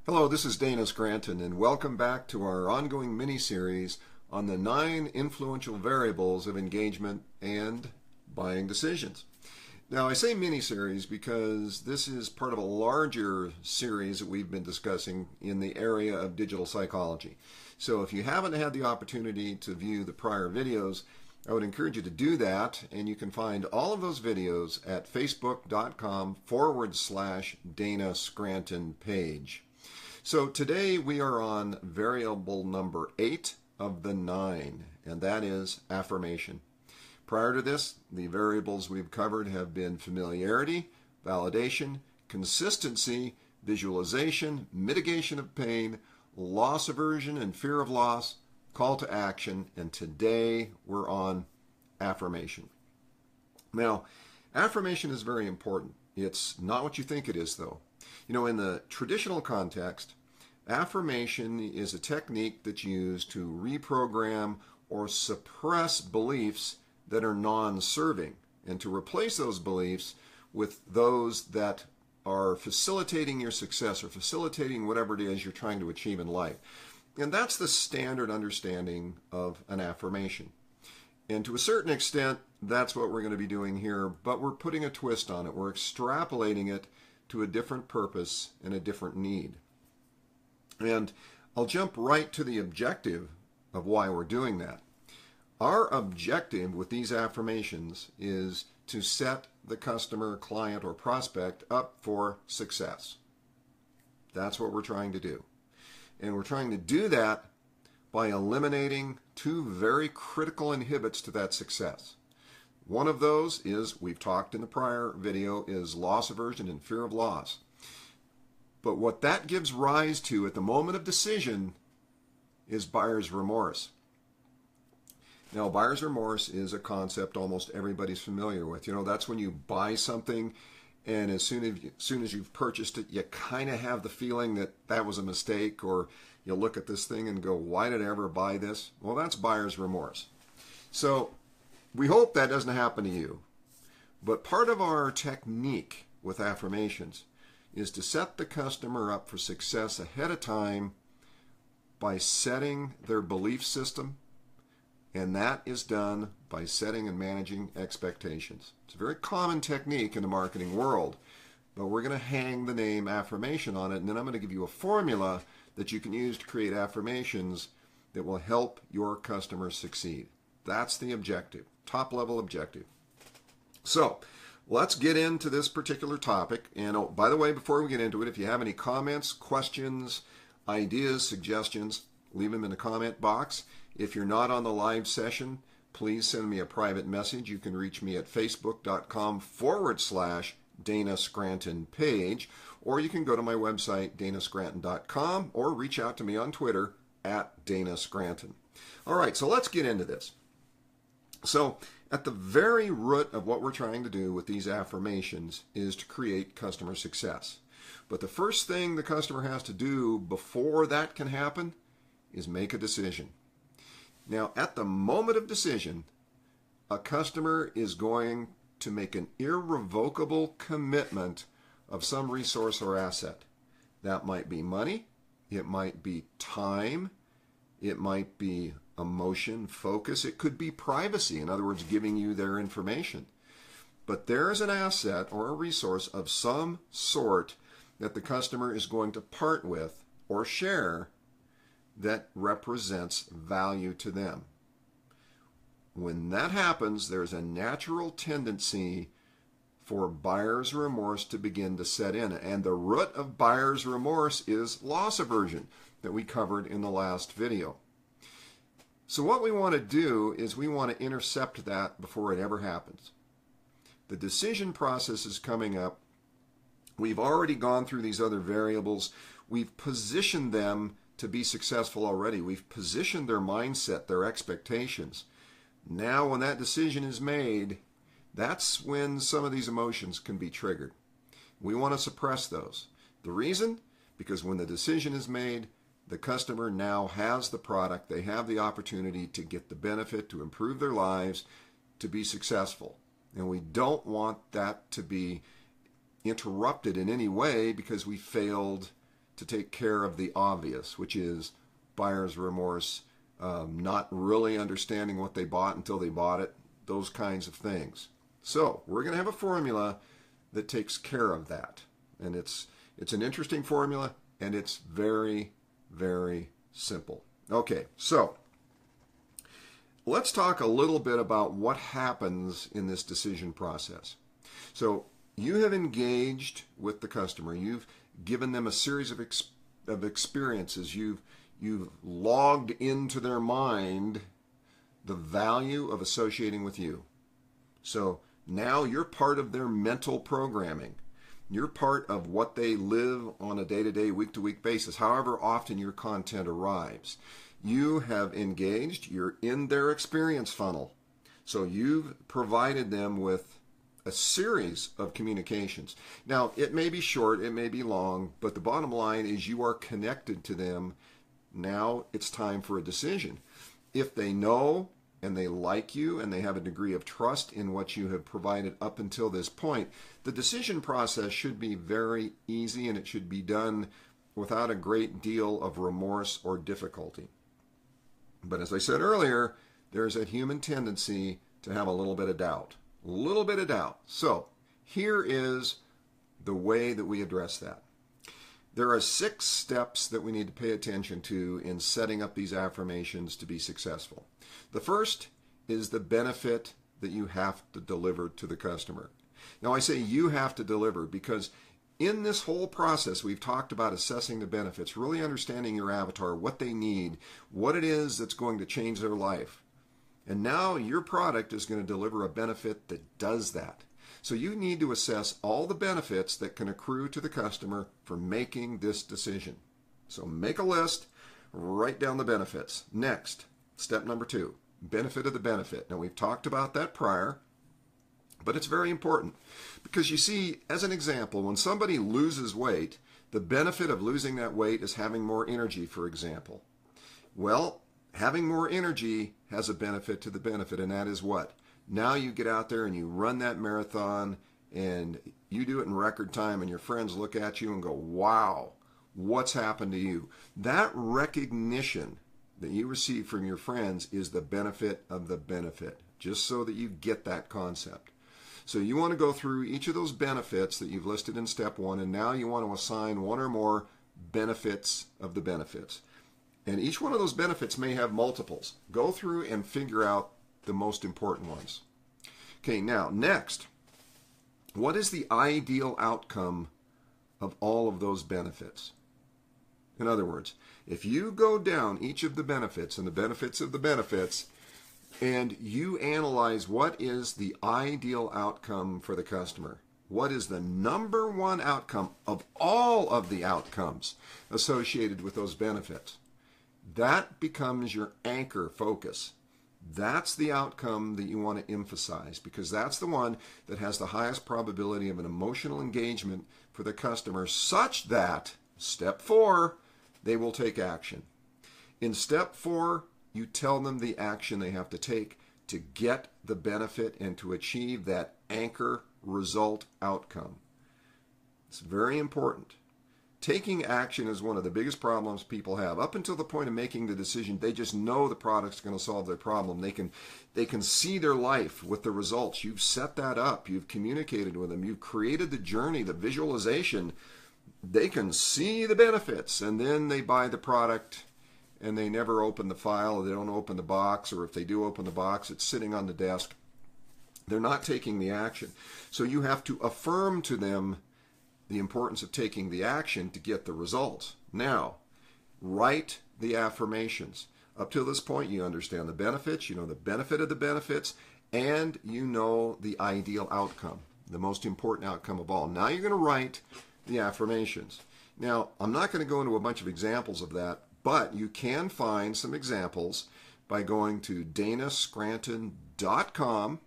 Hello, this is DanaScranton, and welcome back to our ongoing mini-series on the 9 influential variables of engagement and buying decisions. Now, I say mini-series because this is part of a larger series that we've been discussing in the area of digital psychology. So if you haven't had the opportunity to view the prior videos, I would encourage you to do that, and you can find all of those videos at facebook.com/DanaScranton page. So today we are on variable number 8 of the 9, and that is affirmation. Prior to this, the variables we've covered have been familiarity, validation, consistency, visualization, mitigation of pain, loss aversion and fear of loss, call to action, and today we're on affirmation. Now, affirmation is very important. It's not what you think it is, though. You know, in the traditional context, affirmation is a technique that's used to reprogram or suppress beliefs that are non-serving and to replace those beliefs with those that are facilitating your success or facilitating whatever it is you're trying to achieve in life. And that's the standard understanding of an affirmation. And to a certain extent, that's what we're going to be doing here, but we're putting a twist on it. We're extrapolating it to a different purpose and a different need. And I'll jump right to the objective of why we're doing that. Our objective with these affirmations is to set the customer, client, or prospect up for success. That's what we're trying to do. And we're trying to do that by eliminating 2 very critical inhibits to that success. One of those is, we've talked in the prior video, is loss aversion and fear of loss. But what that gives rise to at the moment of decision is buyer's remorse. Now, buyer's remorse is a concept almost everybody's familiar with. You know, that's when you buy something and as soon as you've purchased it, you kind of have the feeling that that was a mistake, or you look at this thing and go, why did I ever buy this? Well, that's buyer's remorse. So we hope that doesn't happen to you. But part of our technique with affirmations is to set the customer up for success ahead of time by setting their belief system, and that is done by setting and managing expectations. It's a very common technique in the marketing world, but we're going to hang the name affirmation on it, and then I'm going to give you a formula that you can use to create affirmations that will help your customers succeed. That's the objective, top-level objective. So let's get into this particular topic. And oh, by the way, before we get into it, if you have any comments, questions, ideas, suggestions, leave them in the comment box. If you're not on the live session, please send me a private message. You can reach me at facebook.com/DanaScranton page, or you can go to my website, DanaScranton.com, or reach out to me on Twitter at DanaScranton. All right, so let's get into this. So at the very root of what we're trying to do with these affirmations is to create customer success. But the first thing the customer has to do before that can happen is make a decision. Now, at the moment of decision, a customer is going to make an irrevocable commitment of some resource or asset. That might be money, it might be time, it might be emotion, focus, it could be privacy, in other words, giving you their information. But there is an asset or a resource of some sort that the customer is going to part with or share that represents value to them. When that happens, there's a natural tendency for buyer's remorse to begin to set in. And the root of buyer's remorse is loss aversion that we covered in the last video. So what we want to do is we want to intercept that before it ever happens. The decision process is coming up. We've already gone through these other variables. We've positioned them to be successful already. We've positioned their mindset, their expectations. Now when that decision is made, that's when some of these emotions can be triggered. We want to suppress those. The reason? Because when the decision is made, the customer now has the product. They have the opportunity to get the benefit, to improve their lives, to be successful. And we don't want that to be interrupted in any way because we failed to take care of the obvious, which is buyer's remorse, not really understanding what they bought until they bought it, those kinds of things. So we're going to have a formula that takes care of that. And it's an interesting formula, and it's very, very simple. Okay, so let's talk a little bit about what happens in this decision process. So you have engaged with the customer. You've given them a series of experiences. You've logged into their mind the value of associating with you. So now you're part of their mental programming. You're part of what they live on a day-to-day, week-to-week basis, however often your content arrives. You have engaged. You're in their experience funnel. So you've provided them with a series of communications. Now, it may be short, it may be long, but the bottom line is you are connected to them. Now it's time for a decision. If they know and they like you and they have a degree of trust in what you have provided up until this point, the decision process should be very easy, and it should be done without a great deal of remorse or difficulty. But as I said earlier, there's a human tendency to have a little bit of doubt. A little bit of doubt. So here is the way that we address that. There are 6 steps that we need to pay attention to in setting up these affirmations to be successful. The first is the benefit that you have to deliver to the customer. Now I say you have to deliver because in this whole process we've talked about assessing the benefits, really understanding your avatar, what they need, what it is that's going to change their life. And now your product is going to deliver a benefit that does that. So you need to assess all the benefits that can accrue to the customer for making this decision. So make a list, write down the benefits. Next, step number 2, benefit of the benefit. Now we've talked about that prior, but it's very important because you see, as an example, when somebody loses weight, the benefit of losing that weight is having more energy, for example. Well, having more energy has a benefit to the benefit, and that is what? Now you get out there and you run that marathon and you do it in record time, and your friends look at you and go, wow, what's happened to you? That recognition that you receive from your friends is the benefit of the benefit, just so that you get that concept. So you want to go through each of those benefits that you've listed in step 1, and now you want to assign one or more benefits of the benefits. And each one of those benefits may have multiples. Go through and figure out the most important ones. Okay, now, next, what is the ideal outcome of all of those benefits? In other words, if you go down each of the benefits and the benefits of the benefits, and you analyze what is the ideal outcome for the customer, what is the number one outcome of all of the outcomes associated with those benefits, that becomes your anchor focus. That's the outcome that you want to emphasize because that's the one that has the highest probability of an emotional engagement for the customer such that, step 4, they will take action. In step 4, you tell them the action they have to take to get the benefit and to achieve that anchor result outcome. It's very important. Taking action is one of the biggest problems people have. Up until the point of making the decision, they just know the product's going to solve their problem. They can see their life with the results. You've set that up. You've communicated with them. You've created the journey, the visualization. They can see the benefits, and then they buy the product, and they never open the file, or they don't open the box, or if they do open the box, it's sitting on the desk. They're not taking the action. So you have to affirm to them the importance of taking the action to get the results. Now, write the affirmations. Up to this point, you understand the benefits, you know the benefit of the benefits, and you know the ideal outcome, the most important outcome of all. Now you're going to write the affirmations. Now, I'm not going to go into a bunch of examples of that, but you can find some examples by going to DanaScranton.com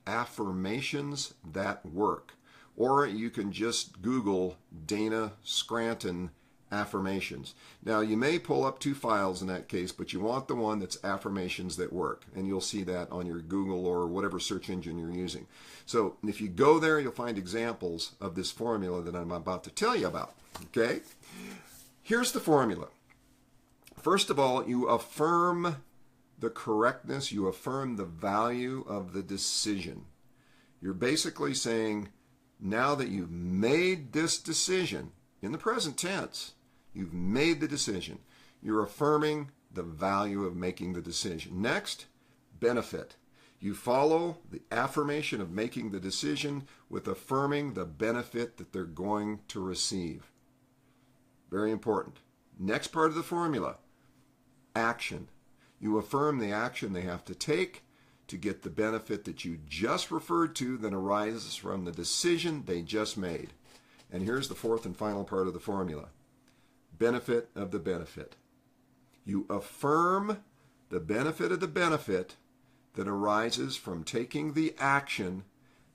/affirmations that work. Or you can just Google Dana Scranton Affirmations. Now, you may pull up two files in that case, but you want the one that's Affirmations that work, and you'll see that on your Google or whatever search engine you're using. So if you go there, you'll find examples of this formula that I'm about to tell you about. Okay? Here's the formula. First of all, you affirm the correctness, you affirm the value of the decision. You're basically saying, now that you've made this decision, in the present tense, you've made the decision. You're affirming the value of making the decision. Next, benefit. You follow the affirmation of making the decision with affirming the benefit that they're going to receive. Very important. Next part of the formula, action. You affirm the action they have to take to get the benefit that you just referred to that arises from the decision they just made. And here's the fourth and final part of the formula. Benefit of the benefit. You affirm the benefit of the benefit that arises from taking the action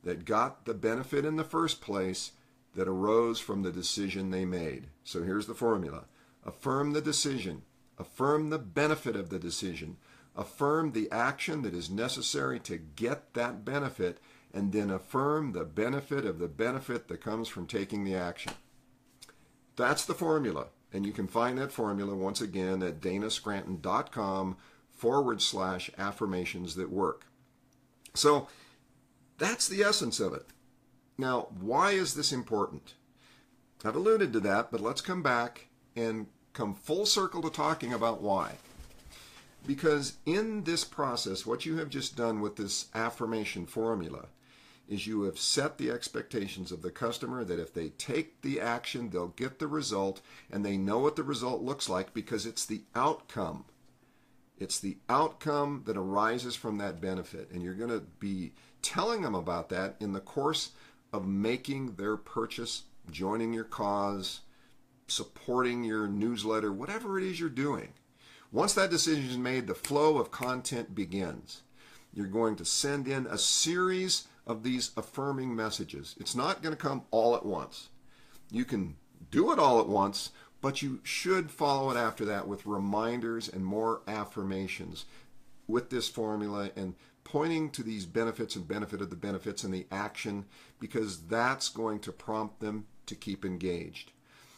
that got the benefit in the first place that arose from the decision they made. So here's the formula. Affirm the decision. Affirm the benefit of the decision. Affirm the action that is necessary to get that benefit, and then affirm the benefit of the benefit that comes from taking the action. That's the formula. And you can find that formula once again at DanaScranton.com /affirmations that work. So that's the essence of it. Now, why is this important? I've alluded to that, but let's come back and come full circle to talking about why. Because in this process, what you have just done with this affirmation formula is you have set the expectations of the customer that if they take the action, they'll get the result, and they know what the result looks like because it's the outcome. It's the outcome that arises from that benefit, and you're going to be telling them about that in the course of making their purchase, joining your cause, supporting your newsletter, whatever it is you're doing. Once that decision is made, the flow of content begins. You're going to send in a series of these affirming messages. It's not going to come all at once. You can do it all at once, but you should follow it after that with reminders and more affirmations with this formula and pointing to these benefits and benefit of the benefits and the action, because that's going to prompt them to keep engaged.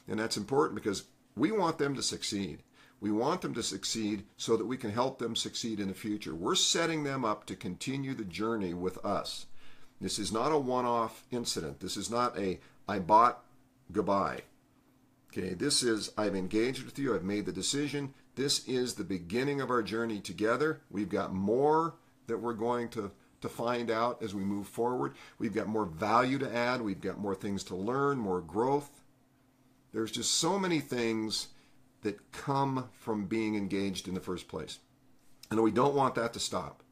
And that's important because we want them to succeed. We want them to succeed so that we can help them succeed in the future. We're setting them up to continue the journey with us. This is not a one-off incident. This is not a I bought, goodbye. Okay, this is I've engaged with you, I've made the decision. This is the beginning of our journey together. We've got more that we're going to find out as we move forward. We've got more value to add. We've got more things to learn, more growth. There's just so many things that come from being engaged in the first place. And we don't want that to stop.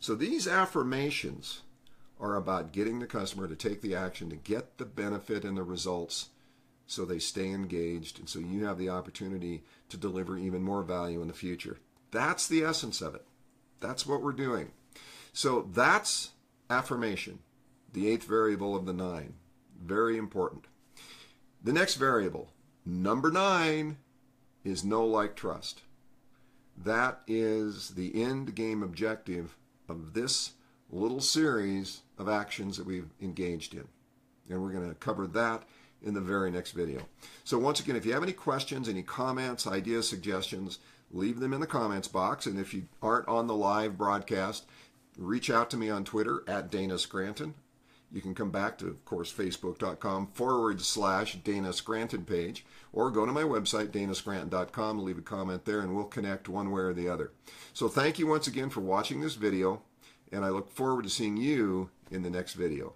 So these affirmations are about getting the customer to take the action to get the benefit and the results so they stay engaged and so you have the opportunity to deliver even more value in the future. That's the essence of it. That's what we're doing. So that's affirmation, the eighth variable of the 9. Very important. The next variable, number 9, is know, like, trust. That is the end game objective of this little series of actions that we've engaged in. And we're going to cover that in the very next video. So once again, if you have any questions, any comments, ideas, suggestions, leave them in the comments box. And if you aren't on the live broadcast, reach out to me on Twitter at DanaScranton. You can come back to, of course, Facebook.com /DanaScranton page, or go to my website, DanaScranton.com, and leave a comment there, and we'll connect one way or the other. So thank you once again for watching this video, and I look forward to seeing you in the next video.